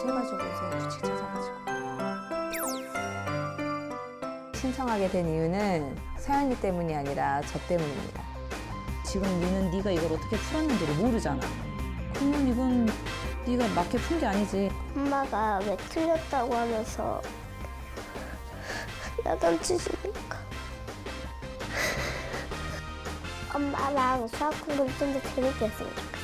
해가지고 요새 규칙 찾아가지고 신청하게 된 이유는 서연이 때문이 아니라 저 때문입니다. 지금 니는 네가 이걸 어떻게 풀었는지를 모르잖아. 그러면 이건 네가 맞게 푼 게 아니지. 엄마가 왜 틀렸다고 하면서 야단치시니까 엄마랑 수학 공부를 좀 더 재밌게 했으면 좋겠어요.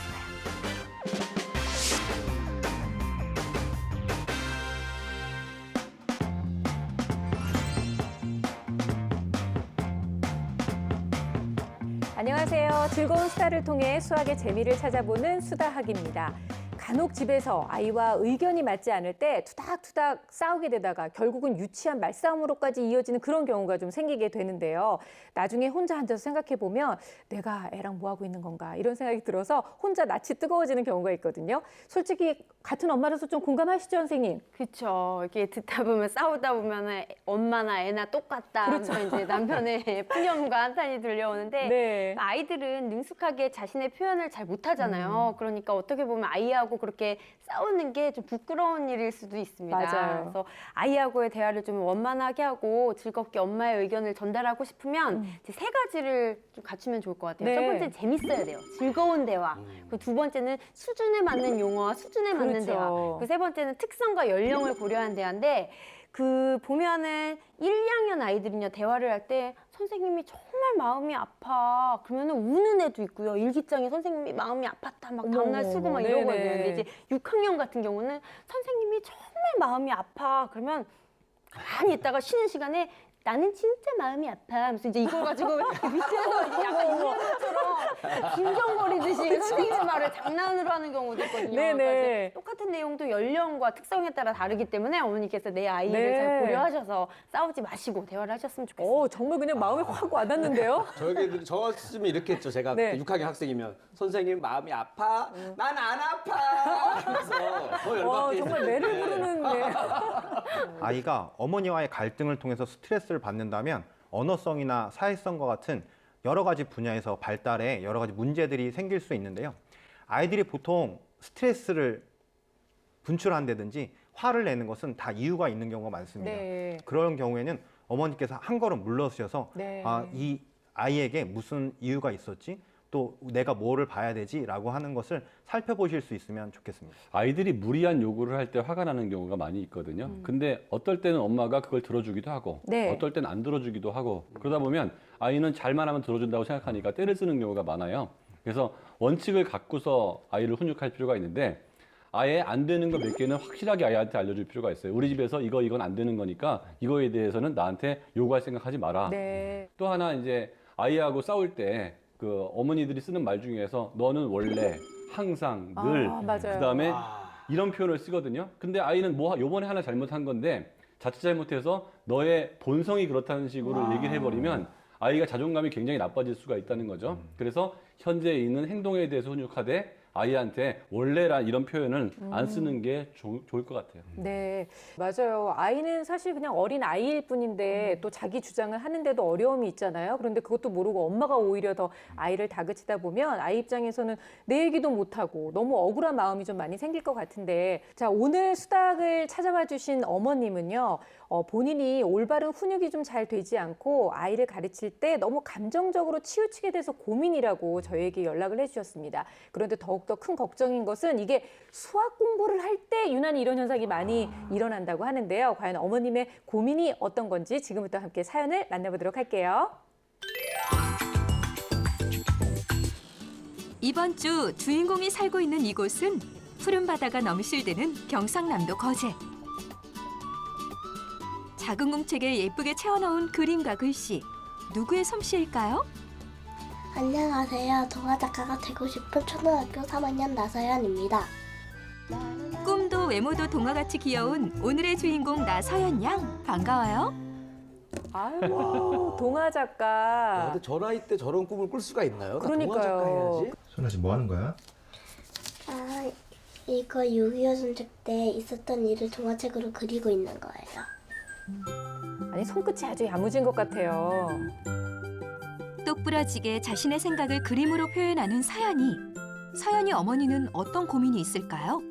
안녕하세요. 즐거운 수다를 통해 수학의 재미를 찾아보는 수다학입니다. 간혹 집에서 아이와 의견이 맞지 않을 때 투닥투닥 싸우게 되다가 결국은 유치한 말싸움으로까지 이어지는 그런 경우가 좀 생기게 되는데요. 나중에 혼자 앉아서 생각해보면 내가 애랑 뭐하고 있는 건가 이런 생각이 들어서 혼자 낯이 뜨거워지는 경우가 있거든요. 솔직히 같은 엄마로서 좀 공감하시죠, 선생님? 그렇죠. 이렇게 듣다 보면 싸우다 보면 엄마나 애나 똑같다. 그렇죠. 하면서 이제 남편의 푸념과 한탄이 들려오는데 네. 아이들은 능숙하게 자신의 표현을 잘 못하잖아요. 그러니까 어떻게 보면 아이하고 그렇게 싸우는 게 좀 부끄러운 일일 수도 있습니다. 맞아요. 그래서 아이하고의 대화를 좀 원만하게 하고 즐겁게 엄마의 의견을 전달하고 싶으면 이제 세 가지를 좀 갖추면 좋을 것 같아요. 네. 첫 번째는 재밌어야 돼요. 즐거운 대화. 그리고 두 번째는 수준에 맞는 용어와 수준에 맞는 그렇죠. 대화. 그리고 세 번째는 특성과 연령을 고려한 대화인데 그 보면은 1, 2학년 아이들은요 대화를 할 때 선생님이 정말 마음이 아파 그러면은 우는 애도 있고요 일기장에 선생님이 마음이 아팠다 막 다음날 쓰고 막 이러거든요. 근데 이제 6학년 같은 경우는 선생님이 정말 마음이 아파 그러면 가만히 있다가 쉬는 시간에 나는 진짜 마음이 아파 하면서 이제 이걸 가지고 밑에서 이제 약간 인형처럼 징징거리듯이 선생님 말을 장난으로 하는 경우도 있거든요. 네네. 그러니까 똑같은 내용도 연령과 특성에 따라 다르기 때문에 어머니께서 내 아이를 네. 잘 고려하셔서 싸우지 마시고 대화를 하셨으면 좋겠어요. 정말 그냥 마음이 확 와닿는데요? 저였으면 이렇게 했죠. 제가 네. 그때 6학년 학생이면 선생님 마음이 아파? 난 안 아파! 하면서 더 열받게 정말 했을 매를 텐데. 부르는데. 아이가 어머니와의 갈등을 통해서 스트레스를 받는다면 언어성이나 사회성과 같은 여러 가지 분야에서 발달에 여러 가지 문제들이 생길 수 있는데요. 아이들이 보통 스트레스를 분출한다든지 화를 내는 것은 다 이유가 있는 경우가 많습니다. 네. 그런 경우에는 어머니께서 한 걸음 물러서셔서 네. 이 아이에게 무슨 이유가 있었지? 또 내가 뭐를 봐야 되지? 라고 하는 것을 살펴보실 수 있으면 좋겠습니다. 아이들이 무리한 요구를 할 때 화가 나는 경우가 많이 있거든요. 근데 어떨 때는 엄마가 그걸 들어주기도 하고 네. 어떨 때는 안 들어주기도 하고 그러다 보면 아이는 잘만 하면 들어준다고 생각하니까 때를 쓰는 경우가 많아요. 그래서 원칙을 갖고서 아이를 훈육할 필요가 있는데 아예 안 되는 거 몇 개는 확실하게 아이한테 알려줄 필요가 있어요. 우리 집에서 이건 안 되는 거니까 이거에 대해서는 나한테 요구할 생각하지 마라. 네. 또 하나 이제 아이하고 싸울 때 그 어머니들이 쓰는 말 중에서 너는 원래 항상 늘 맞아요. 그다음에 이런 표현을 쓰거든요. 근데 아이는 뭐 요번에 하나 잘못한 건데 자칫 잘못해서 너의 본성이 그렇다는 식으로 얘기를 해버리면 아이가 자존감이 굉장히 나빠질 수가 있다는 거죠. 그래서 현재 있는 행동에 대해서 훈육하되 아이한테 원래란 이런 표현을 안 쓰는 게 좋을 것 같아요. 네, 맞아요. 아이는 사실 그냥 어린 아이일 뿐인데 또 자기 주장을 하는데도 어려움이 있잖아요. 그런데 그것도 모르고 엄마가 오히려 더 아이를 다그치다 보면 아이 입장에서는 내 얘기도 못하고 너무 억울한 마음이 좀 많이 생길 것 같은데 자, 오늘 수닥을 찾아와 주신 어머님은요. 본인이 올바른 훈육이 좀 잘 되지 않고 아이를 가르칠 때 너무 감정적으로 치우치게 돼서 고민이라고 저에게 연락을 해주셨습니다. 그런데 더욱더 큰 걱정인 것은 이게 수학 공부를 할 때 유난히 이런 현상이 많이 일어난다고 하는데요. 과연 어머님의 고민이 어떤 건지 지금부터 함께 사연을 만나보도록 할게요. 이번 주 주인공이 살고 있는 이곳은 푸른 바다가 넘실대는 경상남도 거제. 작은 공책에 예쁘게 채워넣은 그림과 글씨. 누구의 솜씨일까요? 안녕하세요. 동화작가가 되고 싶은 초등학교 3학년 나서연입니다. 꿈도 외모도 동화같이 귀여운 오늘의 주인공 나서연 양. 반가워요. 아이고, 동화 작가. 근데 저 나이 때 저런 꿈을 꿀 수가 있나요? 나 그러니까요. 동화 작가 해야지. 소연아 지금 뭐 하는 거야? 이거 6.25 전쟁 때 있었던 일을 동화책으로 그리고 있는 거예요. 아니, 손끝이 아주 야무진 것 같아요. 똑부러지게 자신의 생각을 그림으로 표현하는 서연이. 서연이 어머니는 어떤 고민이 있을까요?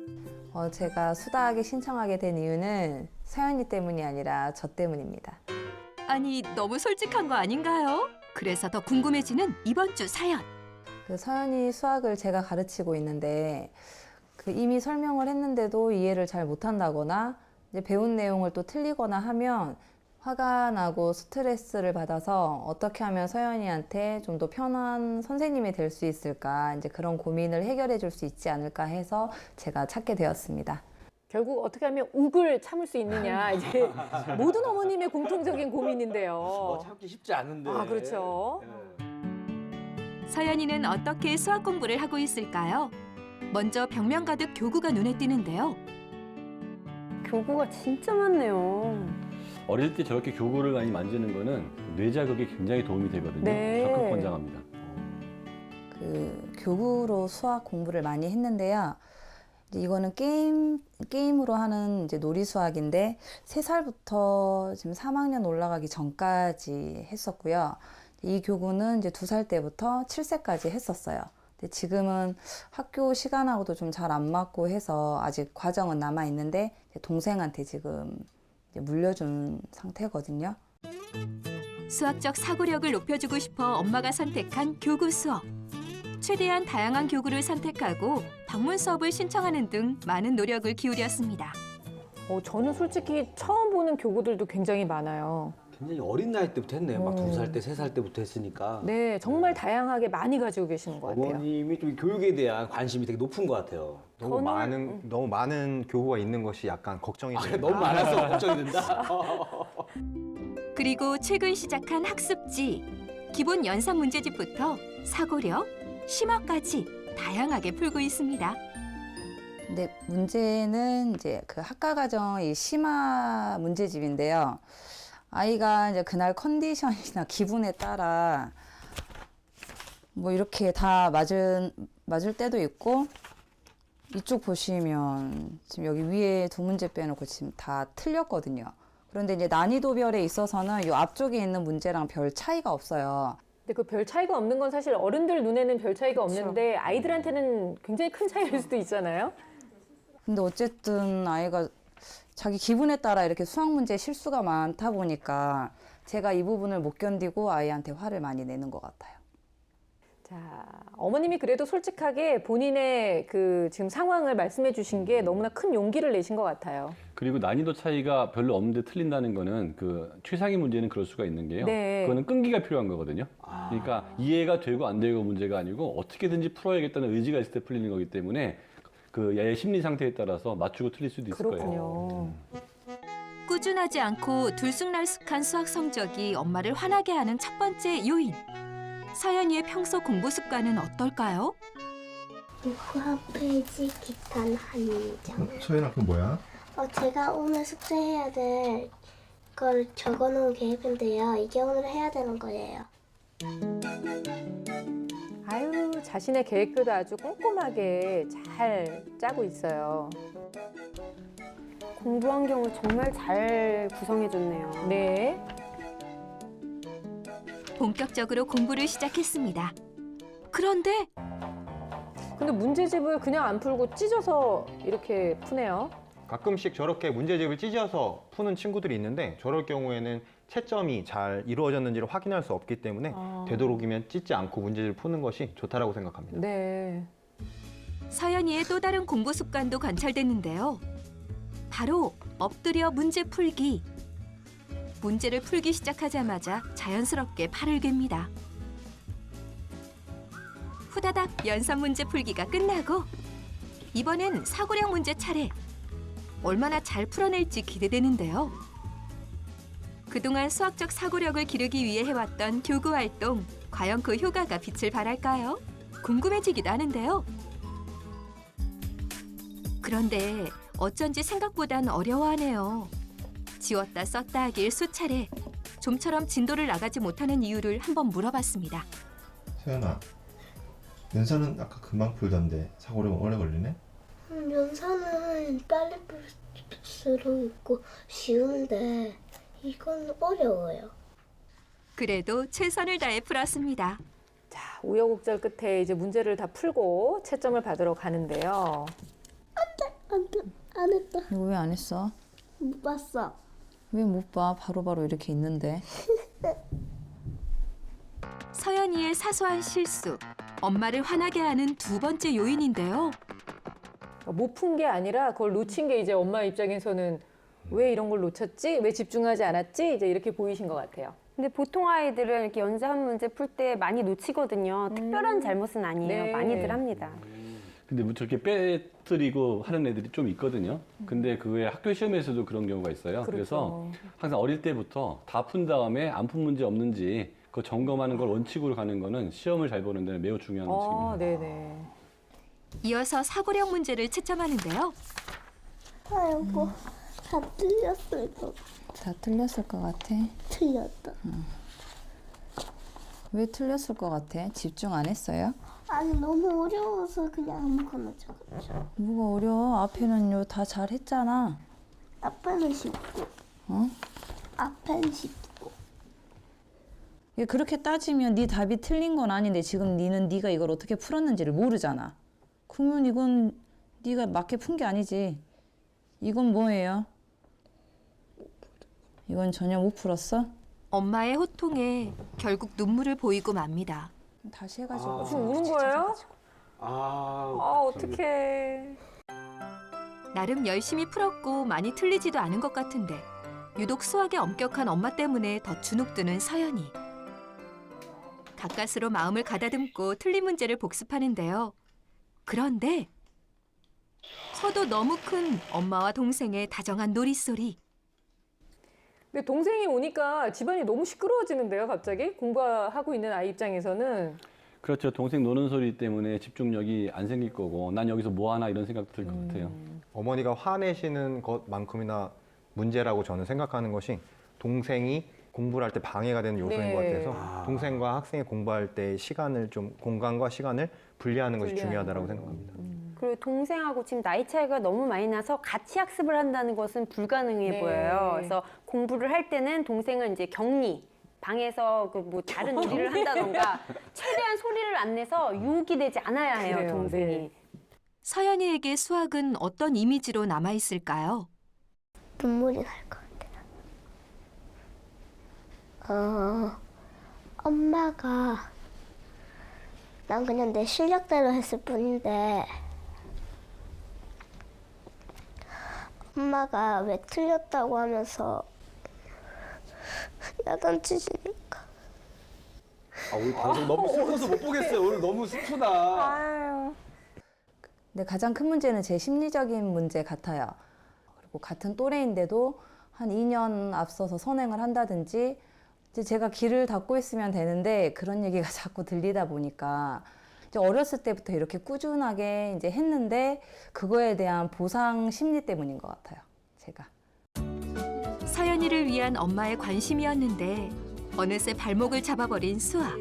제가 수다하게 신청하게 된 이유는 서연이 때문이 아니라 저 때문입니다. 아니, 너무 솔직한 거 아닌가요? 그래서 더 궁금해지는 이번 주 사연. 그 서연이 수학을 제가 가르치고 있는데 이미 설명을 했는데도 이해를 잘 못한다거나 이제 배운 내용을 또 틀리거나 하면 화가 나고 스트레스를 받아서 어떻게 하면 서연이한테 좀 더 편한 선생님이 될 수 있을까, 이제 그런 고민을 해결해 줄 수 있지 않을까 해서 제가 찾게 되었습니다. 결국 어떻게 하면 욱을 참을 수 있느냐, 이제 모든 어머님의 공통적인 고민인데요. 참기 쉽지 않은데. 아, 그렇죠. 서연이는 어떻게 수학 공부를 하고 있을까요? 먼저 벽면 가득 교구가 눈에 띄는데요. 교구가 진짜 많네요. 어릴 때 저렇게 교구를 많이 만지는 거는 뇌 자극에 굉장히 도움이 되거든요. 네. 적극 권장합니다. 교구로 수학 공부를 많이 했는데요. 이제 이거는 게임으로 하는 이제 놀이 수학인데 3살부터 지금 3학년 올라가기 전까지 했었고요. 이 교구는 이제 2살 때부터 7세까지 했었어요. 근데 지금은 학교 시간하고도 좀 잘 안 맞고 해서 아직 과정은 남아 있는데 동생한테 지금 이제 물려준 상태거든요. 수학적 사고력을 높여주고 싶어 엄마가 선택한 교구 수업. 최대한 다양한 교구를 선택하고 방문 수업을 신청하는 등 많은 노력을 기울였습니다. 저는 솔직히 처음 보는 교구들도 굉장히 많아요. 굉장히 어린 나이 때부터 했네요. 막 2살 때, 3살 때부터 했으니까. 네, 정말 다양하게 많이 가지고 계시는 것 같아요. 어머님이 좀 교육에 대한 관심이 되게 높은 것 같아요. 너무 많은 교구가 있는 것이 약간 걱정이 그래, 됩니다. 너무 많아서 걱정이 된다. 그리고 최근 시작한 학습지. 기본 연산 문제집부터 사고력, 심화까지 다양하게 풀고 있습니다. 근데 문제는 이제 그 학과과정 이 심화 문제집인데요. 아이가 이제 그날 컨디션이나 기분에 따라 뭐 이렇게 다 맞을 때도 있고, 이쪽 보시면 지금 여기 위에 2문제 빼놓고 지금 다 틀렸거든요. 그런데 이제 난이도별에 있어서는 이 앞쪽에 있는 문제랑 별 차이가 없어요. 근데 그 별 차이가 없는 건 사실 어른들 눈에는 별 차이가 없는데 아이들한테는 굉장히 큰 차이일 수도 있잖아요. 근데 어쨌든 아이가 자기 기분에 따라 이렇게 수학 문제 실수가 많다 보니까 제가 이 부분을 못 견디고 아이한테 화를 많이 내는 것 같아요. 자, 어머님이 그래도 솔직하게 본인의 그 지금 상황을 말씀해 주신 게 너무나 큰 용기를 내신 것 같아요. 그리고 난이도 차이가 별로 없는데 틀린다는 거는 그 최상위 문제는 그럴 수가 있는 게요. 네. 그거는 끈기가 필요한 거거든요. 그러니까 이해가 되고 안 되고 문제가 아니고 어떻게든지 풀어야겠다는 의지가 있을 때 풀리는 거기 때문에 그 얘의 심리 상태에 따라서 맞추고 틀릴 수도 있을 거예요. 그렇군요. 꾸준하지 않고 들쑥날쑥한 수학 성적이 엄마를 화나게 하는 첫 번째 요인. 서연이의 평소 공부 습관은 어떨까요? 국화 페이지 기탄 한 장. 소연아, 그거 뭐야? 제가 오늘 숙제해야 될 걸 적어놓은 계획인데요. 이게 오늘 해야 되는 거예요. 아유, 자신의 계획표도 아주 꼼꼼하게 잘 짜고 있어요. 공부 환경을 정말 잘 구성해줬네요. 네. 본격적으로 공부를 시작했습니다. 그런데 근데 문제집을 그냥 안 풀고 찢어서 이렇게 푸네요. 가끔씩 저렇게 문제집을 찢어서 푸는 친구들이 있는데 저럴 경우에는 채점이 잘 이루어졌는지를 확인할 수 없기 때문에 되도록이면 찢지 않고 문제집을 푸는 것이 좋다라고 생각합니다. 네. 서연이의 또 다른 공부 습관도 관찰됐는데요. 바로 엎드려 문제 풀기. 문제를 풀기 시작하자마자 자연스럽게 팔을 깹니다. 후다닥 연산 문제 풀기가 끝나고 이번엔 사고력 문제 차례. 얼마나 잘 풀어낼지 기대되는데요. 그동안 수학적 사고력을 기르기 위해 해왔던 교구 활동, 과연 그 효과가 빛을 발할까요? 궁금해지기도 하는데요. 그런데 어쩐지 생각보단 어려워하네요. 지웠다 썼다 하길 수차례. 좀처럼 진도를 나가지 못하는 이유를 한번 물어봤습니다. 소연아, 연산은 아까 금방 풀던데 사고력 오래 걸리네? 연산은 빨리 풀수록 있고 쉬운데 이건 어려워요. 그래도 최선을 다해 풀었습니다. 자, 우여곡절 끝에 이제 문제를 다 풀고 채점을 받으러 가는데요. 안 돼. 안 했다. 이거 왜 안 했어? 못 봤어. 왜 못 봐? 바로바로 이렇게 있는데. 서연이의 사소한 실수, 엄마를 화나게 하는 두 번째 요인인데요. 못 푼 게 아니라 그걸 놓친 게 이제 엄마 입장에서는 왜 이런 걸 놓쳤지? 왜 집중하지 않았지? 이제 이렇게 보이신 것 같아요. 근데 보통 아이들은 이렇게 연산 문제 풀 때 많이 놓치거든요. 특별한 잘못은 아니에요. 네. 많이들 합니다. 근데 뭐 저렇게 빼뜨리고 하는 애들이 좀 있거든요. 근데 그게 학교 시험에서도 그런 경우가 있어요. 그래서 항상 어릴 때부터 다 푼 다음에 안 푼 문제 없는지 그 점검하는 걸 원칙으로 가는 거는 시험을 잘 보는 데는 매우 중요한 원칙입니다. 네네. 이어서 사고력 문제를 채점하는데요. 아이고, 다 틀렸어, 이거. 다 틀렸을 것 같아. 틀렸다. 왜 틀렸을 것 같아? 집중 안 했어요? 아니, 너무 어려워서 그냥 아무거나 적었죠. 뭐가 어려워? 앞에는요 다 잘했잖아. 앞에는 쉽고, 어? 앞에는 쉽고. 이게 그렇게 따지면 네 답이 틀린 건 아닌데 지금 니는 네가 이걸 어떻게 풀었는지를 모르잖아. 그러면 이건 네가 맞게 푼 게 아니지. 이건 뭐예요? 이건 전혀 못 풀었어? 엄마의 호통에 결국 눈물을 보이고 맙니다. 다시 해가지고. 지금 우는 거예요? 아, 어떡해. 나름 열심히 풀었고 많이 틀리지도 않은 것 같은데 유독 수학에 엄격한 엄마 때문에 더 주눅드는 서연이. 가까스로 마음을 가다듬고 틀린 문제를 복습하는데요. 그런데 서도 너무 큰 엄마와 동생의 다정한 놀이소리. 근데 동생이 오니까 집안이 너무 시끄러워지는데요, 갑자기? 공부하고 있는 아이 입장에서는. 그렇죠. 동생 노는 소리 때문에 집중력이 안 생길 거고 난 여기서 뭐 하나 이런 생각도 들 것 같아요. 어머니가 화내시는 것만큼이나 문제라고 저는 생각하는 것이 동생이 공부를 할 때 방해가 되는 요소인 것 네. 같아서 동생과 학생이 공부할 때 시간을 좀 공간과 시간을 분리하는 것이 중요하다고 생각합니다. 그리고 동생하고 지금 나이 차이가 너무 많이 나서 같이 학습을 한다는 것은 불가능해 네. 보여요. 그래서 공부를 할 때는 동생은 이제 격리, 방에서 그 뭐 다른 놀이를 한다던가 최대한 소리를 안 내서 유혹이 되지 않아야 해요, 그래요, 동생이. 네. 서연이에게 수학은 어떤 이미지로 남아있을까요? 눈물이 날 것 같아요. 엄마가 난 그냥 내 실력대로 했을 뿐인데 엄마가 왜 틀렸다고 하면서 야단치시니까. 아, 오늘 방송 너무 슬퍼서 못 보겠어요. 오늘 너무 슬프다. 아유. 근데 가장 큰 문제는 제 심리적인 문제 같아요. 그리고 같은 또래인데도 한 2년 앞서서 선행을 한다든지 이제 제가 귀를 닫고 있으면 되는데 그런 얘기가 자꾸 들리다 보니까 이제 어렸을 때부터 이렇게 꾸준하게 이제 했는데 그거에 대한 보상 심리 때문인 것 같아요. 제가. 서연이를 위한 엄마의 관심이었는데 어느새 발목을 잡아버린 수학.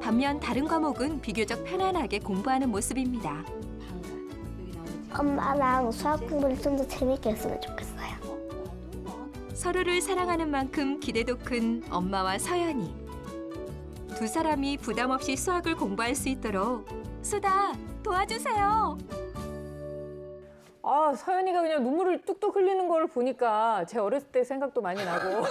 반면 다른 과목은 비교적 편안하게 공부하는 모습입니다. 엄마랑 수학 공부를 좀 더 재밌게 했으면 좋겠어요. 서로를 사랑하는 만큼 기대도 큰 엄마와 서연이. 두 사람이 부담 없이 수학을 공부할 수 있도록 수다 도와주세요. 아, 서연이가 그냥 눈물을 뚝뚝 흘리는 걸 보니까 제 어렸을 때 생각도 많이 나고.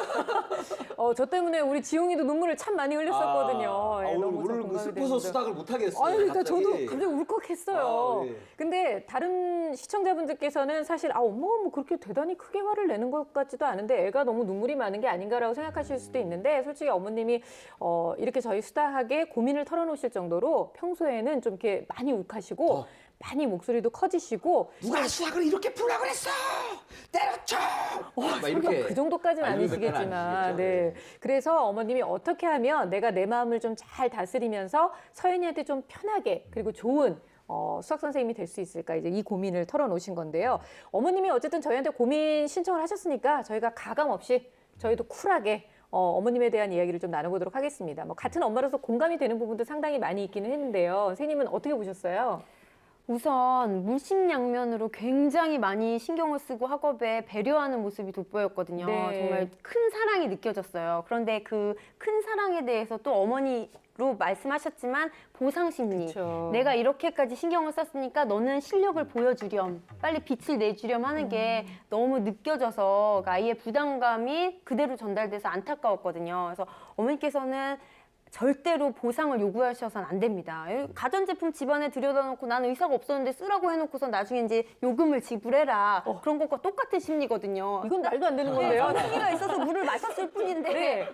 저 때문에 우리 지용이도 눈물을 참 많이 흘렸었거든요. 예, 오늘 너무 저 그 공감이 슬퍼서 되는데. 수닥을 못 하겠어요. 아니, 그러니까 갑자기. 저도 갑자기 울컥했어요. 아, 예. 근데 다른 시청자분들께서는 사실 엄마가 뭐 그렇게 대단히 크게 화를 내는 것 같지도 않은데 애가 너무 눈물이 많은 게 아닌가라고 생각하실 수도 있는데 솔직히 어머님이 이렇게 저희 수다하게 고민을 털어놓으실 정도로 평소에는 좀 이렇게 많이 욱하시고 많이 목소리도 커지시고 누가 수학을 이렇게 풀라 그랬어? 때려쳐! 막 이렇게. 그 정도까지는 아니, 아니시겠지만, 아니시겠죠. 네. 그래서 어머님이 어떻게 하면 내가 내 마음을 좀 잘 다스리면서 서연이한테 좀 편하게 그리고 좋은 수학 선생님이 될 수 있을까 이제 이 고민을 털어놓으신 건데요. 어머님이 어쨌든 저희한테 고민 신청을 하셨으니까 저희가 가감 없이 저희도 쿨하게 어머님에 대한 이야기를 좀 나눠보도록 하겠습니다. 뭐 같은 엄마로서 공감이 되는 부분도 상당히 많이 있기는 했는데요. 선생님은 어떻게 보셨어요? 우선 물심양면으로 굉장히 많이 신경을 쓰고 학업에 배려하는 모습이 돋보였거든요. 네. 정말 큰 사랑이 느껴졌어요. 그런데 그 큰 사랑에 대해서 또 어머니로 말씀하셨지만 보상 심리. 그쵸. 내가 이렇게까지 신경을 썼으니까 너는 실력을 보여주렴, 빨리 빛을 내주렴 하는 게 너무 느껴져서 아이의 부담감이 그대로 전달돼서 안타까웠거든요. 그래서 어머니께서는 절대로 보상을 요구하셔서는 안 됩니다. 가전제품 집안에 들여다놓고 나는 의사가 없었는데 쓰라고 해놓고서 나중에 이제 요금을 지불해라. 그런 것과 똑같은 심리거든요. 이건 말도 안 되는 건데요. 전기가 있어서 물을 마셨을 뿐인데. 네.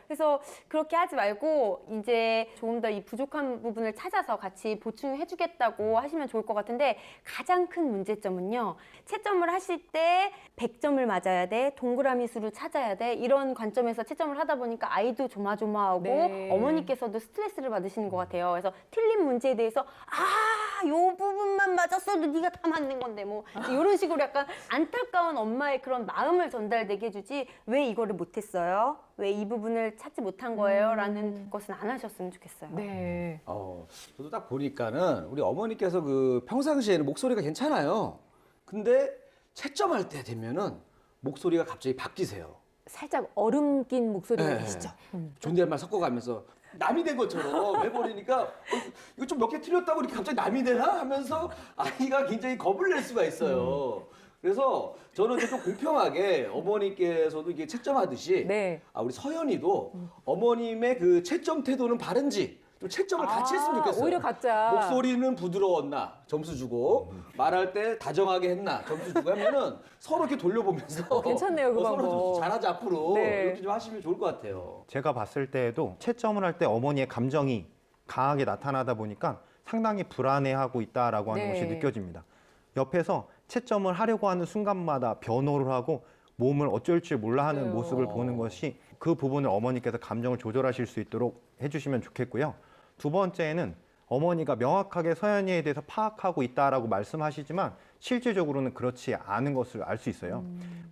그래서 그렇게 하지 말고 이제 조금 더 이 부족한 부분을 찾아서 같이 보충해주겠다고 하시면 좋을 것 같은데 가장 큰 문제점은요. 채점을 하실 때 100점을 맞아야 돼. 동그라미 수를 찾아야 돼. 이런 관점에서 채점을 하다 보니까 아이도 조마조마하고 네. 어머니께서도 스트레스를 받으시는 것 같아요. 그래서 틀린 문제에 대해서 요 부분만 맞았어도 네가 다 맞는 건데 뭐 이런 식으로 약간 안타까운 엄마의 그런 마음을 전달되게 해주지 왜 이거를 못했어요? 왜 이 부분을 찾지 못한 거예요? 라는 것은 안 하셨으면 좋겠어요. 네. 저도 딱 보니까는 우리 어머니께서 그 평상시에는 목소리가 괜찮아요. 근데 채점할 때 되면은 목소리가 갑자기 바뀌세요. 살짝 얼음 낀 목소리가 네. 계시죠? 존댓말 섞어가면서 남이 된 것처럼 해버리니까 이거 좀 몇 개 틀렸다고 이렇게 갑자기 남이 되나 하면서 아이가 굉장히 겁을 낼 수가 있어요. 그래서 저는 이제 좀 공평하게 어머니께서도 이게 채점하듯이 네. 우리 서연이도 어머님의 그 채점 태도는 바른지 좀 채점을 같이 했으면 좋겠어요. 오히려 각자. 목소리는 부드러웠나 점수 주고 말할 때 다정하게 했나 점수 주고 하면은 서로 이렇게 돌려보면서 괜찮네요, 그 서로 방법. 좀 잘하자 앞으로 네. 이렇게 좀 하시면 좋을 것 같아요. 제가 봤을 때에도 채점을 할 때 어머니의 감정이 강하게 나타나다 보니까 상당히 불안해하고 있다라고 하는 네. 것이 느껴집니다. 옆에서 채점을 하려고 하는 순간마다 변호를 하고 몸을 어쩔 줄 몰라 하는 맞아요. 모습을 보는 것이 그 부분을 어머니께서 감정을 조절하실 수 있도록 해주시면 좋겠고요. 두 번째는 어머니가 명확하게 서연이에 대해서 파악하고 있다라고 말씀하시지만 실질적으로는 그렇지 않은 것을 알 수 있어요.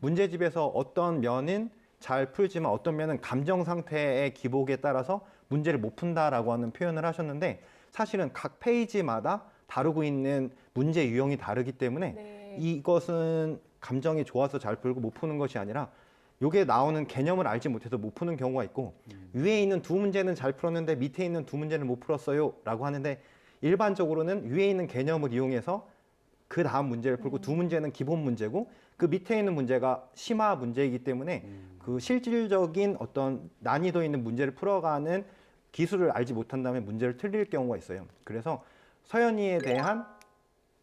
문제집에서 어떤 면은 잘 풀지만 어떤 면은 감정 상태의 기복에 따라서 문제를 못 푼다라고 하는 표현을 하셨는데 사실은 각 페이지마다 다루고 있는 문제 유형이 다르기 때문에 네. 이것은 감정이 좋아서 잘 풀고 못 푸는 것이 아니라 요게 나오는 개념을 알지 못해서 못 푸는 경우가 있고 위에 있는 두 문제는 잘 풀었는데 밑에 있는 두 문제는 못 풀었어요 라고 하는데 일반적으로는 위에 있는 개념을 이용해서 그 다음 문제를 풀고 두 문제는 기본 문제고 그 밑에 있는 문제가 심화 문제이기 때문에 그 실질적인 어떤 난이도 있는 문제를 풀어가는 기술을 알지 못한다면 문제를 틀릴 경우가 있어요. 그래서 서연이에 대한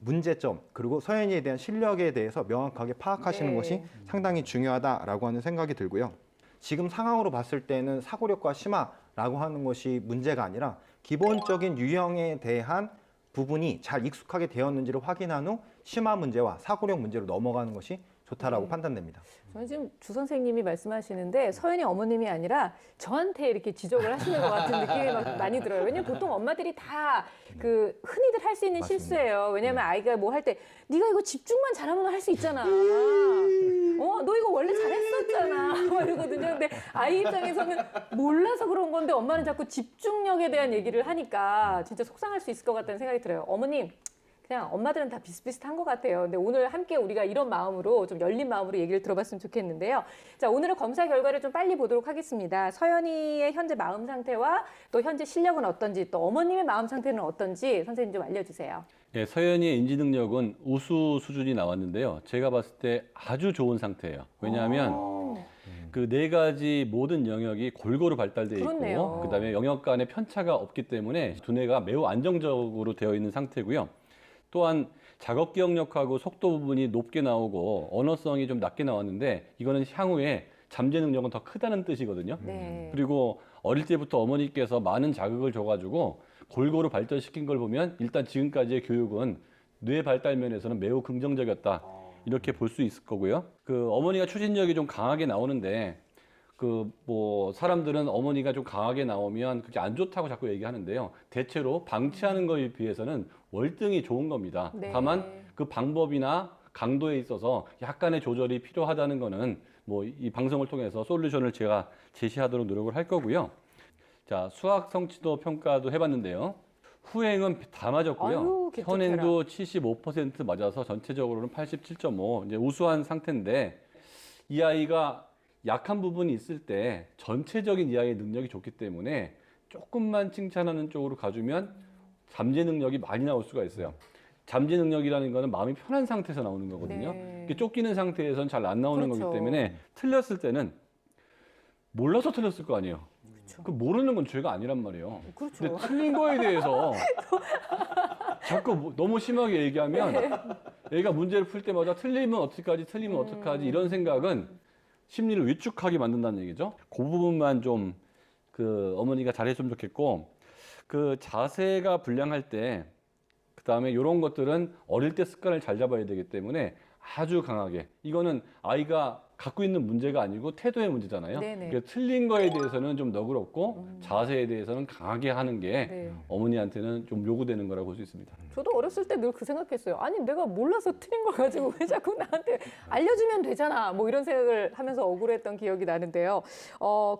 문제점 그리고 서연이에 대한 실력에 대해서 명확하게 파악하시는 네. 것이 상당히 중요하다라고 하는 생각이 들고요. 지금 상황으로 봤을 때는 사고력과 심화라고 하는 것이 문제가 아니라 기본적인 유형에 대한 부분이 잘 익숙하게 되었는지를 확인한 후 심화 문제와 사고력 문제로 넘어가는 것이 좋다라고 판단됩니다. 저는 지금 주 선생님이 말씀하시는데 서연이 어머님이 아니라 저한테 이렇게 지적을 하시는 것 같은 느낌이 막 많이 들어요. 왜냐면 보통 엄마들이 다 그 흔히들 할 수 있는 실수예요. 왜냐면 아이가 뭐 할 때 네가 이거 집중만 잘하면 할 수 있잖아. 너 이거 원래 잘했었잖아. 막 이러거든요. 근데 아이 입장에서는 몰라서 그런 건데 엄마는 자꾸 집중력에 대한 얘기를 하니까 진짜 속상할 수 있을 것 같다는 생각이 들어요. 어머님. 그냥 엄마들은 다 비슷비슷한 것 같아요. 근데 오늘 함께 우리가 이런 마음으로 좀 열린 마음으로 얘기를 들어봤으면 좋겠는데요. 자, 오늘은 검사 결과를 좀 빨리 보도록 하겠습니다. 서연이의 현재 마음 상태와 또 현재 실력은 어떤지 또 어머님의 마음 상태는 어떤지 선생님 좀 알려주세요. 예, 서연이의 인지 능력은 우수 수준이 나왔는데요. 제가 봤을 때 아주 좋은 상태예요. 왜냐하면 그 네 가지 모든 영역이 골고루 발달되어 그렇네요. 있고 그다음에 영역 간의 편차가 없기 때문에 두뇌가 매우 안정적으로 되어 있는 상태고요. 또한 작업 기억력하고 속도 부분이 높게 나오고 언어성이 좀 낮게 나왔는데 이거는 향후에 잠재 능력은 더 크다는 뜻이거든요. 네. 그리고 어릴 때부터 어머니께서 많은 자극을 줘가지고 골고루 발전시킨 걸 보면 일단 지금까지의 교육은 뇌 발달 면에서는 매우 긍정적이었다. 이렇게 볼 수 있을 거고요. 그 어머니가 추진력이 좀 강하게 나오는데 그 뭐 사람들은 어머니가 좀 강하게 나오면 그게 안 좋다고 자꾸 얘기하는데요. 대체로 방치하는 거에 비해서는 월등히 좋은 겁니다. 네. 다만 그 방법이나 강도에 있어서 약간의 조절이 필요하다는 거는 뭐 이 방송을 통해서 솔루션을 제가 제시하도록 노력을 할 거고요. 자, 수학 성취도 평가도 해봤는데요. 후행은 다 맞았고요. 아유, 기특해라. 현행도 75% 맞아서 전체적으로는 87.5 이제 우수한 상태인데 이 아이가 약한 부분이 있을 때 전체적인 이 아이의 능력이 좋기 때문에 조금만 칭찬하는 쪽으로 가주면 잠재 능력이 많이 나올 수가 있어요. 잠재 능력이라는 거는 마음이 편한 상태에서 나오는 거거든요. 네. 이게 쫓기는 상태에서는 잘 안 나오는 그렇죠. 거기 때문에 틀렸을 때는 몰라서 틀렸을 거 아니에요. 그 모르는 건 죄가 아니란 말이에요. 그렇죠. 근데 틀린 거에 대해서 자꾸 너무 심하게 얘기하면 얘가 문제를 풀 때마다 틀리면 어떡하지, 틀리면 어떡하지 이런 생각은 심리를 위축하게 만든다는 얘기죠. 그 부분만 좀 그 어머니가 잘해주면 좋겠고 그 자세가 불량할 때 그다음에 이런 것들은 어릴 때 습관을 잘 잡아야 되기 때문에 아주 강하게 이거는 아이가 갖고 있는 문제가 아니고 태도의 문제잖아요. 네네. 그러니까 틀린 거에 대해서는 좀 너그럽고 자세에 대해서는 강하게 하는 게 네. 어머니한테는 좀 요구되는 거라고 볼 수 있습니다. 저도 어렸을 때 늘 그 생각했어요. 아니 내가 몰라서 틀린 걸 가지고 왜 자꾸 나한테 알려주면 되잖아. 뭐 이런 생각을 하면서 억울했던 기억이 나는데요.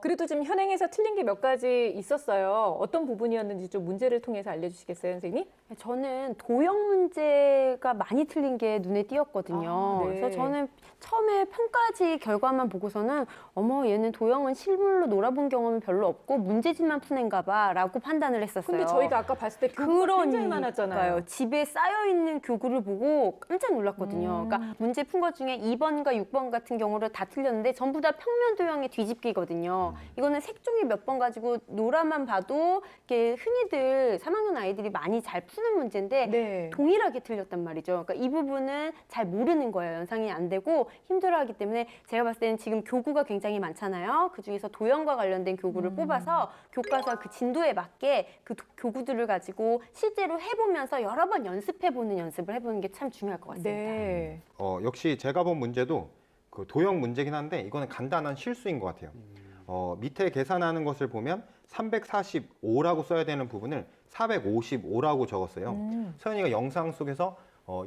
그래도 지금 현행에서 틀린 게 몇 가지 있었어요. 어떤 부분이었는지 좀 문제를 통해서 알려주시겠어요, 선생님? 저는 도형 문제가 많이 틀린 게 눈에 띄었거든요. 아, 네. 그래서 저는 처음에 평가지 결과만 보고서는 어머 얘는 도형은 실물로 놀아본 경험은 별로 없고 문제집만 푸는가 봐라고 판단을 했었어요. 근데 저희가 아까 봤을 때 교구가 굉장히 많았잖아요. 집에 쌓여있는 교구를 보고 깜짝 놀랐거든요. 그러니까 문제 푼 것 중에 2번과 6번 같은 경우를 다 틀렸는데 전부 다 평면 도형의 뒤집기거든요. 이거는 색종이 몇 번 가지고 노라만 봐도 이렇게 흔히들 3학년 아이들이 많이 잘 푸는 문제인데 네. 동일하게 틀렸단 말이죠. 그러니까 이 부분은 잘 모르는 거예요. 연상이 안 되고 힘들어하기 때문에 제가 봤을 때는 지금 교구가 굉장히 많잖아요. 그중에서 도형과 관련된 교구를 뽑아서 교과서 그 진도에 맞게 그 교구들을 가지고 실제로 해보면서 여러 번 연습해보는 연습을 해보는 게 참 중요할 것 같습니다. 네. 역시 제가 본 문제도 그 도형 문제긴 한데 이거는 간단한 실수인 것 같아요. 밑에 계산하는 것을 보면 345라고 써야 되는 부분을 455라고 적었어요. 서연이가 영상 속에서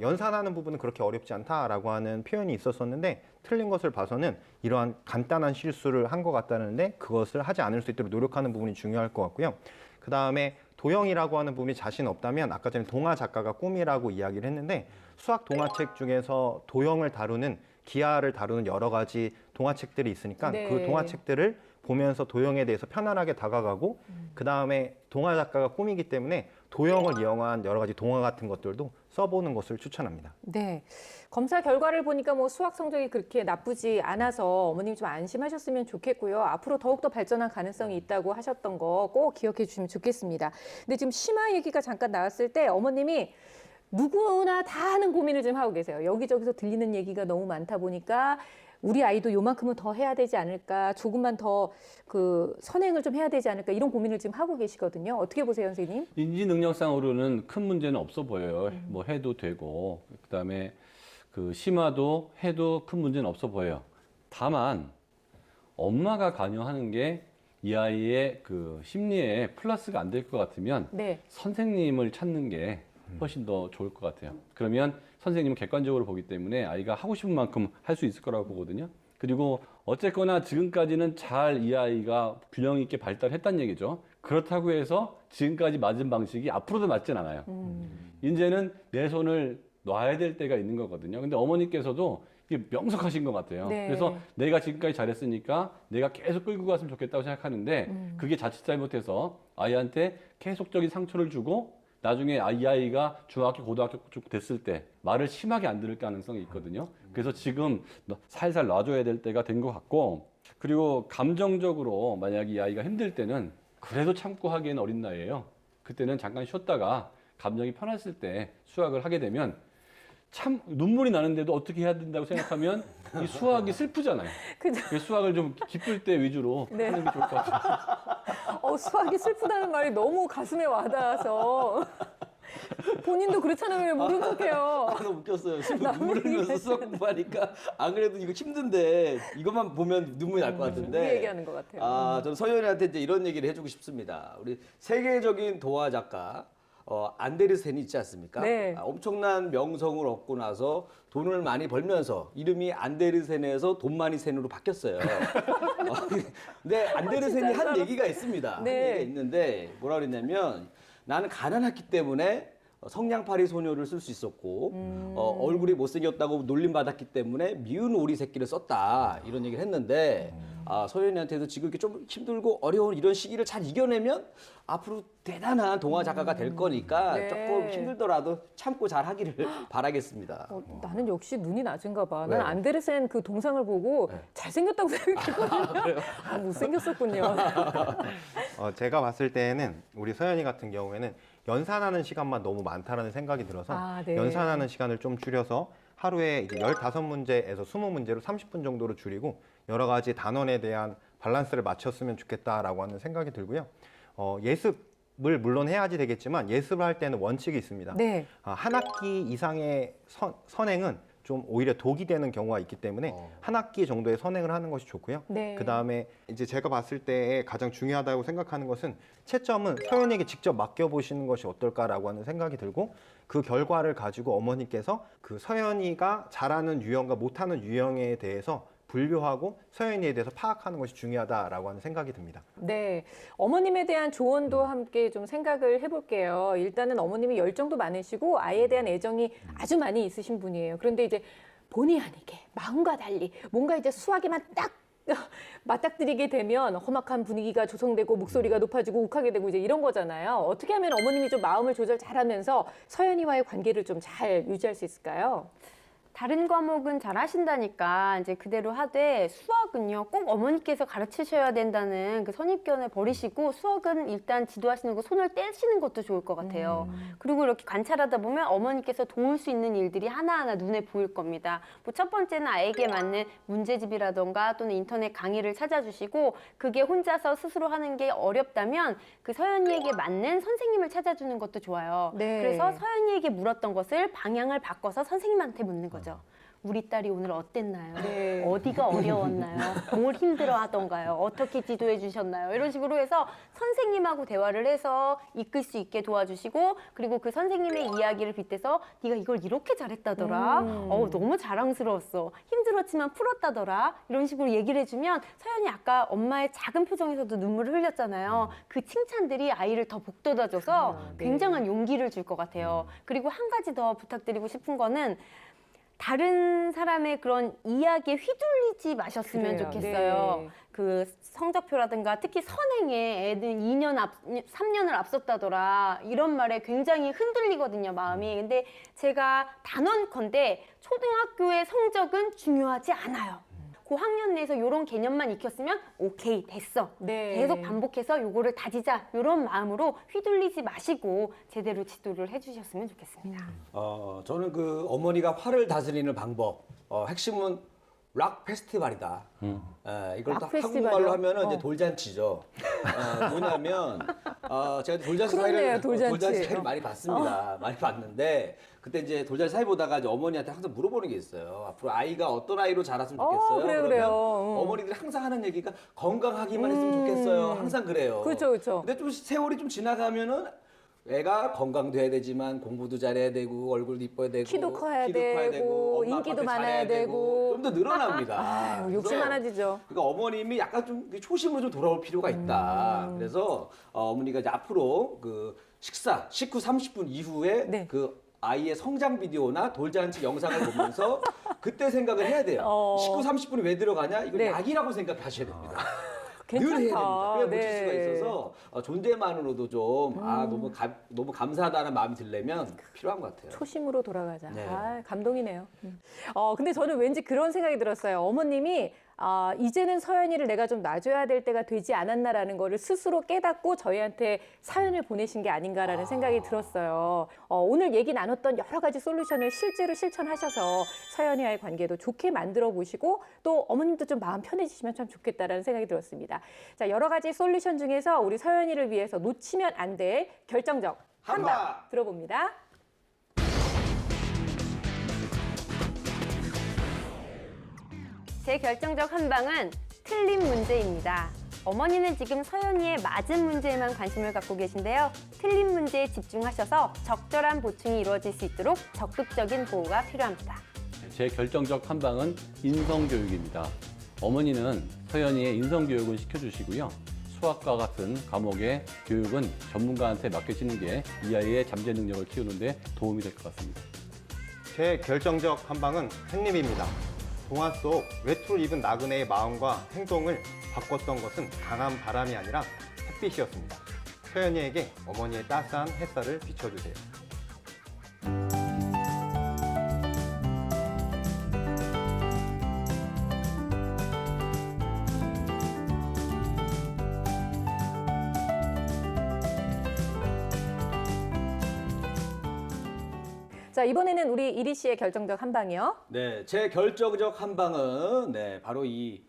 연산하는 부분은 그렇게 어렵지 않다라고 하는 표현이 있었었는데 틀린 것을 봐서는 이러한 간단한 실수를 한 것 같다는데 그것을 하지 않을 수 있도록 노력하는 부분이 중요할 것 같고요. 그 다음에 도형이라고 하는 부분이 자신 없다면 아까 전에 동화 작가가 꿈이라고 이야기를 했는데 수학 동화책 중에서 도형을 다루는 기하를 다루는 여러 가지 동화책들이 있으니까 네. 그 동화책들을 보면서 도형에 대해서 편안하게 다가가고 그 다음에 동화 작가가 꿈이기 때문에 도형을 이용한 여러 가지 동화 같은 것들도 써보는 것을 추천합니다. 네. 검사 결과를 보니까 뭐 수학 성적이 그렇게 나쁘지 않아서 어머님 좀 안심하셨으면 좋겠고요. 앞으로 더욱더 발전할 가능성이 있다고 하셨던 거 꼭 기억해 주시면 좋겠습니다. 근데 지금 심화 얘기가 잠깐 나왔을 때 어머님이 누구나 다 하는 고민을 좀 하고 계세요. 여기저기서 들리는 얘기가 너무 많다 보니까 우리 아이도 요만큼은 더 해야 되지 않을까, 조금만 더 그 선행을 좀 해야 되지 않을까 이런 고민을 지금 하고 계시거든요. 어떻게 보세요, 선생님? 인지 능력상으로는 큰 문제는 없어 보여요. 뭐 해도 되고 그다음에 그 심화도 해도 큰 문제는 없어 보여요. 다만 엄마가 관여하는 게 이 아이의 그 심리에 플러스가 안 될 것 같으면 네. 선생님을 찾는 게 훨씬 더 좋을 것 같아요. 그러면 선생님은 객관적으로 보기 때문에 아이가 하고 싶은 만큼 할 수 있을 거라고 보거든요. 그리고 어쨌거나 지금까지는 잘 이 아이가 균형 있게 발달했다는 얘기죠. 그렇다고 해서 지금까지 맞은 방식이 앞으로도 맞진 않아요. 이제는 내 손을 놔야 될 때가 있는 거거든요. 근데 어머니께서도 이게 명석하신 것 같아요. 네. 그래서 내가 지금까지 잘했으니까 내가 계속 끌고 갔으면 좋겠다고 생각하는데 그게 자칫 잘못해서 아이한테 계속적인 상처를 주고 나중에 이 아이가 중학교, 고등학교 쭉 됐을 때 말을 심하게 안 들을 가능성이 있거든요. 그래서 지금 살살 놔줘야 될 때가 된 것 같고 그리고 감정적으로 만약 이 아이가 힘들 때는 그래도 참고 하기에는 어린 나이예요. 그때는 잠깐 쉬었다가 감정이 편했을 때 수학을 하게 되면 참 눈물이 나는데도 어떻게 해야 된다고 생각하면 이 수학이 슬프잖아요. 그죠? 수학을 좀 기쁠 때 위주로 네. 하는 게 좋을 것 같아요. 수학이 슬프다는 말이 너무 가슴에 와닿아서 본인도 그렇잖아요. 왜 모른 척해요. 너무 웃겼어요. 눈물을 흘려서 수학 공부하니까 안 그래도 이거 힘든데 이것만 보면 눈물이 날 것 같은데. 그 얘기하는 것 같아요. 저는 서연이한테 이제 이런 얘기를 해주고 싶습니다. 우리 세계적인 동화 작가 안데르센이 있지 않습니까? 네. 엄청난 명성을 얻고 나서 돈을 많이 벌면서 이름이 안데르센에서 돈 많이 센으로 바뀌었어요. 근데 안데르센이 한 얘기가 있습니다. 네. 한 얘기가 있는데 뭐라 그랬냐면 나는 가난했기 때문에 성냥팔이 소녀를 쓸 수 있었고 얼굴이 못생겼다고 놀림받았기 때문에 미운 오리 새끼를 썼다 이런 얘기를 했는데 서연이한테도 지금 이렇게 좀 힘들고 어려운 이런 시기를 잘 이겨내면 앞으로 대단한 동화 작가가 될 거니까 네. 조금 힘들더라도 참고 잘 하기를 바라겠습니다. 나는 역시 눈이 낮은가 봐. 난 왜요? 안데르센 그 동상을 보고 네. 잘생겼다고 생각했거든요. 못생겼었군요. 제가 봤을 때는 우리 서연이 같은 경우에는 연산하는 시간만 너무 많다라는 생각이 들어서 네. 연산하는 시간을 좀 줄여서 하루에 이제 15문제에서 20문제로 30분 정도로 줄이고 여러 가지 단원에 대한 밸런스를 맞췄으면 좋겠다라고 하는 생각이 들고요. 예습을 물론 해야지 되겠지만 예습을 할 때는 원칙이 있습니다. 네. 한 학기 이상의 선행은 좀 오히려 독이 되는 경우가 있기 때문에 한 학기 정도의 선행을 하는 것이 좋고요. 네. 그다음에 이제 제가 봤을 때 가장 중요하다고 생각하는 것은 채점은 서연에게 직접 맡겨보시는 것이 어떨까라고 하는 생각이 들고 그 결과를 가지고 어머니께서 그 서연이가 잘하는 유형과 못하는 유형에 대해서 분류하고 서연이에 대해서 파악하는 것이 중요하다라고 하는 생각이 듭니다. 네, 어머님에 대한 조언도 함께 좀 생각을 해볼게요. 일단은 어머님이 열정도 많으시고 아이에 대한 애정이 아주 많이 있으신 분이에요. 그런데 이제 본의 아니게 마음과 달리 뭔가 이제 수학에만 딱 맞닥뜨리게 되면 험악한 분위기가 조성되고 목소리가 높아지고 욱하게 되고 이제 이런 거잖아요. 어떻게 하면 어머님이 좀 마음을 조절 잘하면서 서연이와의 관계를 좀 잘 유지할 수 있을까요? 다른 과목은 잘 하신다니까 이제 그대로 하되 수학은요 꼭 어머니께서 가르치셔야 된다는 그 선입견을 버리시고 수학은 일단 지도하시는 거 손을 떼시는 것도 좋을 것 같아요. 그리고 이렇게 관찰하다 보면 어머니께서 도울 수 있는 일들이 하나하나 눈에 보일 겁니다. 뭐 첫 번째는 아이에게 맞는 문제집이라던가 또는 인터넷 강의를 찾아주시고 그게 혼자서 스스로 하는 게 어렵다면 그 서연이에게 맞는 선생님을 찾아주는 것도 좋아요. 네. 그래서 서연이에게 물었던 것을 방향을 바꿔서 선생님한테 묻는 거죠. 우리 딸이 오늘 어땠나요? 네. 어디가 어려웠나요? 뭘 힘들어하던가요? 어떻게 지도해 주셨나요? 이런 식으로 해서 선생님하고 대화를 해서 이끌 수 있게 도와주시고 그리고 그 선생님의 이야기를 빗대서 네가 이걸 이렇게 잘했다더라. 너무 자랑스러웠어. 힘들었지만 풀었다더라. 이런 식으로 얘기를 해주면 서연이 아까 엄마의 작은 표정에서도 눈물을 흘렸잖아요. 그 칭찬들이 아이를 더 북돋아줘서 굉장한 용기를 줄 것 같아요. 그리고 한 가지 더 부탁드리고 싶은 거는 다른 사람의 그런 이야기에 휘둘리지 마셨으면 그래요. 좋겠어요. 네. 그 성적표라든가 특히 선행에 애들 3년을 앞섰다더라 이런 말에 굉장히 흔들리거든요, 마음이. 근데 제가 단언컨대 초등학교의 성적은 중요하지 않아요. 그 학년 내에서 이런 개념만 익혔으면 오케이 됐어. 네. 계속 반복해서 요거를 다지자 이런 마음으로 휘둘리지 마시고 제대로 지도를 해주셨으면 좋겠습니다. 저는 그 어머니가 화를 다스리는 방법 핵심은 락 페스티벌이다. 이걸 락 또 페스티벌이요? 한국말로 하면은 이제 돌잔치죠. 뭐냐면 제가 돌잔치 그렇네요, 사회를 돌잔치. 많이 봤습니다. 많이 봤는데 그때 이제 돌잔치 사회 보다가 이제 어머니한테 항상 물어보는 게 있어요. 앞으로 아이가 어떤 아이로 자랐으면 좋겠어요. 그래요, 그러면 그래요. 어머니들이 항상 하는 얘기가 건강하기만 했으면 좋겠어요. 항상 그래요. 그렇죠, 그렇죠. 근데 좀 세월이 좀 지나가면은 애가 건강돼야 되지만 공부도 잘해야 되고 얼굴도 이뻐야 되고 키도 커야 되고, 엄마 인기도 아빠한테 많아야 잘해야 되고. 좀 더 늘어납니다. 욕심 그래서 많아지죠. 그러니까 어머님이 약간 좀 초심으로 좀 돌아올 필요가 있다. 그래서 어머니가 이제 앞으로 그 식사 식후 30분 이후에 네. 그 아이의 성장 비디오나 돌잔치 영상을 보면서 그때 생각을 해야 돼요. 식후 30분이 왜 들어가냐? 이거 네. 약이라고 생각하셔야 됩니다. 괜찮다. 늘 해야 됩니다. 그래야 네. 묻힐 수가 있어서 존재만으로도 좀 너무 감사하다는 마음이 들려면 필요한 것 같아요. 초심으로 돌아가자. 네. 감동이네요. 근데 저는 왠지 그런 생각이 들었어요. 어머님이 이제는 서연이를 내가 좀 놔줘야 될 때가 되지 않았나라는 거를 스스로 깨닫고 저희한테 사연을 보내신 게 아닌가라는 생각이 들었어요. 오늘 얘기 나눴던 여러 가지 솔루션을 실제로 실천하셔서 서연이와의 관계도 좋게 만들어 보시고 또 어머님도 좀 마음 편해지시면 참 좋겠다라는 생각이 들었습니다. 자, 여러 가지 솔루션 중에서 우리 서연이를 위해서 놓치면 안 될 결정적 한방 들어봅니다. 제 결정적 한방은 틀린 문제입니다. 어머니는 지금 서연이의 맞은 문제에만 관심을 갖고 계신데요. 틀린 문제에 집중하셔서 적절한 보충이 이루어질 수 있도록 적극적인 보호가 필요합니다. 제 결정적 한방은 인성교육입니다. 어머니는 서연이의 인성교육을 시켜주시고요. 수학과 같은 과목의 교육은 전문가한테 맡겨지는 게 이 아이의 잠재 능력을 키우는 데 도움이 될 것 같습니다. 제 결정적 한방은 햇님입니다. 동화 속 외투를 입은 나그네의 마음과 행동을 바꿨던 것은 강한 바람이 아니라 햇빛이었습니다. 서연이에게 어머니의 따스한 햇살을 비춰주세요. 자, 이번에는 우리 이리 씨의 결정적 한방이요. 네, 제 결정적 한방은 바로 이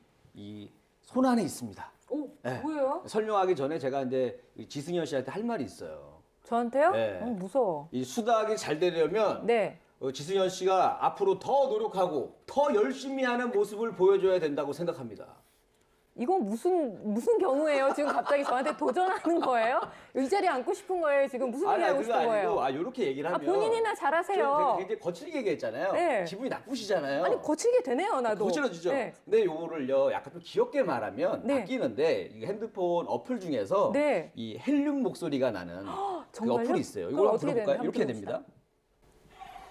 손 안에 있습니다. 오, 네. 뭐예요? 설명하기 전에 제가 이제 지승현 씨한테 할 말이 있어요. 저한테요? 네. 무서워. 이 수학이 잘 되려면 네. 지승현 씨가 앞으로 더 노력하고 더 열심히 하는 모습을 보여줘야 된다고 생각합니다. 이건 무슨 경우예요? 지금 갑자기 저한테 도전하는 거예요? 이 자리에 앉고 싶은 거예요? 지금 무슨 얘기 하고 싶은 거예요? 이렇게 얘기를 하면 본인이나 잘하세요. 제가 굉장히 거칠게 얘기했잖아요. 네. 기분이 나쁘시잖아요. 아니 거칠게 되네요, 나도. 거칠어지죠. 네. 근데 요거를요, 약간 좀 귀엽게 말하면 네. 바뀌는데 이 핸드폰 어플 중에서 네. 이 헬륨 목소리가 나는 그 정말요? 어플이 있어요. 그럼 이걸 한번 어떻게 들어볼까요? 되나? 이렇게 한번 됩니다.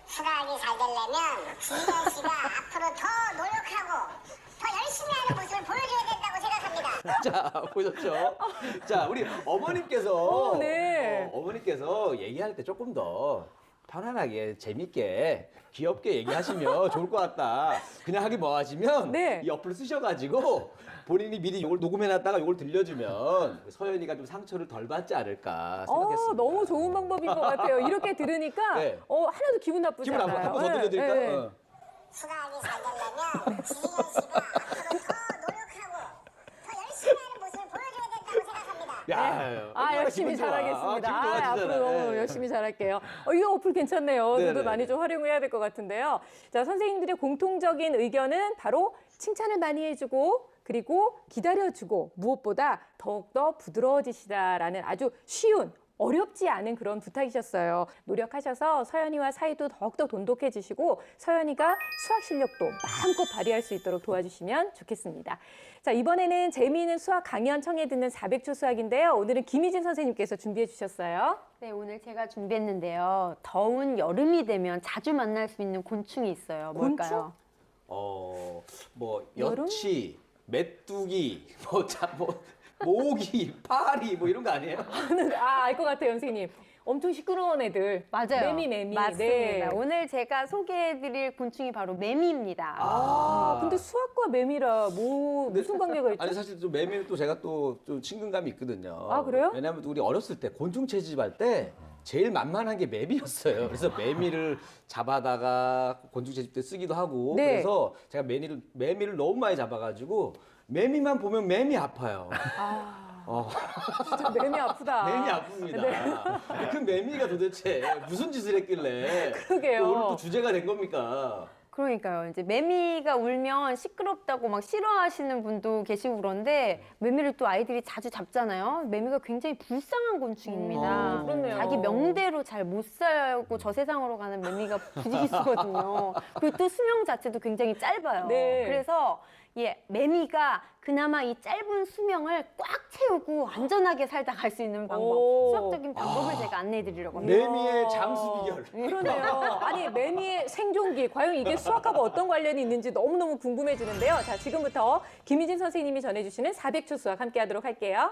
수학이 잘 되려면 지승현 씨가 앞으로 더 노력하고 더 열심히 하는 모습을 보여줘야 된다고 생각합니다. 자, 보셨죠? 자, 우리 어머님께서 네. 어머님께서 얘기할 때 조금 더 편안하게 재밌게 귀엽게 얘기하시면 좋을 것 같다. 그냥 하기 뭐 하시면 네. 이 어플 쓰셔가지고 본인이 미리 이걸 녹음해놨다가 이걸 들려주면 서연이가 좀 상처를 덜 받지 않을까 생각했습니다. 너무 좋은 방법인 것 같아요. 이렇게 들으니까 네. 하나도 기분 나쁘지 기분 않아요. 한번 더 들려드릴까요? 네. 어. 수학이 잘 되려면 지승현 씨가 앞으로 더 노력하고 더 열심히 하는 모습을 보여줘야 된다고 생각합니다. 야, 열심히 기분 좋아. 잘하겠습니다. 기분 좋아지잖아. 앞으로 너무 네. 열심히 잘할게요. 이 어플 괜찮네요. 네네. 저도 많이 좀 활용해야 될 것 같은데요. 자, 선생님들의 공통적인 의견은 바로 칭찬을 많이 해주고 그리고 기다려주고 무엇보다 더욱더 부드러워지시라라는 아주 쉬운 어렵지 않은 그런 부탁이셨어요. 노력하셔서 서연이와 사이도 더욱더 돈독해지시고 서연이가 수학 실력도 마음껏 발휘할 수 있도록 도와주시면 좋겠습니다. 자, 이번에는 재미있는 수학 강연 청해 듣는 400초 수학인데요. 오늘은 김희진 선생님께서 준비해 주셨어요. 네, 오늘 제가 준비했는데요. 더운 여름이 되면 자주 만날 수 있는 곤충이 있어요. 뭘까요? 뭐 여름? 여치, 메뚜기, 모기, 파리 뭐 이런 거 아니에요? 알 것 같아요, 선생님. 엄청 시끄러운 애들. 맞아요. 매미. 맞습니다. 네. 오늘 제가 소개해드릴 곤충이 바로 아, 매미입니다. 근데 수학과 매미라 무슨 관계가 있죠? 아니 사실 또 매미는 또 제가 또 좀 친근감이 있거든요. 아, 그래요? 왜냐하면 우리 어렸을 때 곤충 채집할 때 제일 만만한 게 매미였어요. 그래서 매미를 잡아다가 곤충 채집 때 쓰기도 하고 네. 그래서 제가 매미를 너무 많이 잡아가지고 매미만 보면 매미 아파요. 진짜 매미 아프다. 매미 아픕니다. 그 매미가 도대체 무슨 짓을 했길래 그러게요. 또 오늘 또 주제가 된 겁니까? 그러니까요. 이제 매미가 울면 시끄럽다고 막 싫어하시는 분도 계시고 그런데 매미를 또 아이들이 자주 잡잖아요. 매미가 굉장히 불쌍한 곤충입니다. 그렇네요. 자기 명대로 잘 못 살고 저 세상으로 가는 매미가 부지기수거든요. 그리고 또 수명 자체도 굉장히 짧아요. 네. 그래서 매미가 그나마 이 짧은 수명을 꽉 채우고 안전하게 살다 갈 수 있는 방법, 수학적인 방법을 제가 안내해 드리려고 합니다. 매미의 장수 비결. 그러네요. 아니, 매미의 생존기. 과연 이게 수학하고 어떤 관련이 있는지 너무너무 궁금해지는데요. 자, 지금부터 김희진 선생님이 전해주시는 400초 수학 함께 하도록 할게요.